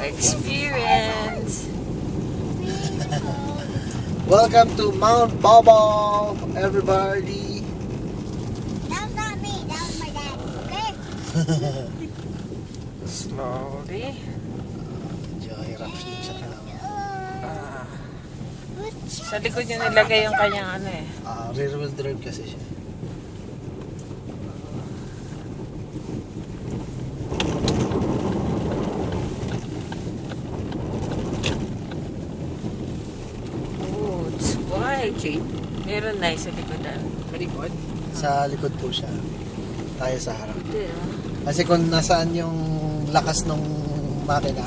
experience. Welcome to Mount Bobo, everybody. That was not me. That was my dad. Okay? Slowly. Medyo hirap siya talaga. Ah, sa likod niya nilagay yung kanyang ano eh. Rear wheel drive kasi siya. Oh, it's wide. Meron na sa likodan. Sa likod? Sa likod po siya. Tayo sa harap. Hindi ah. Kasi kung nasaan yung lakas ng makina,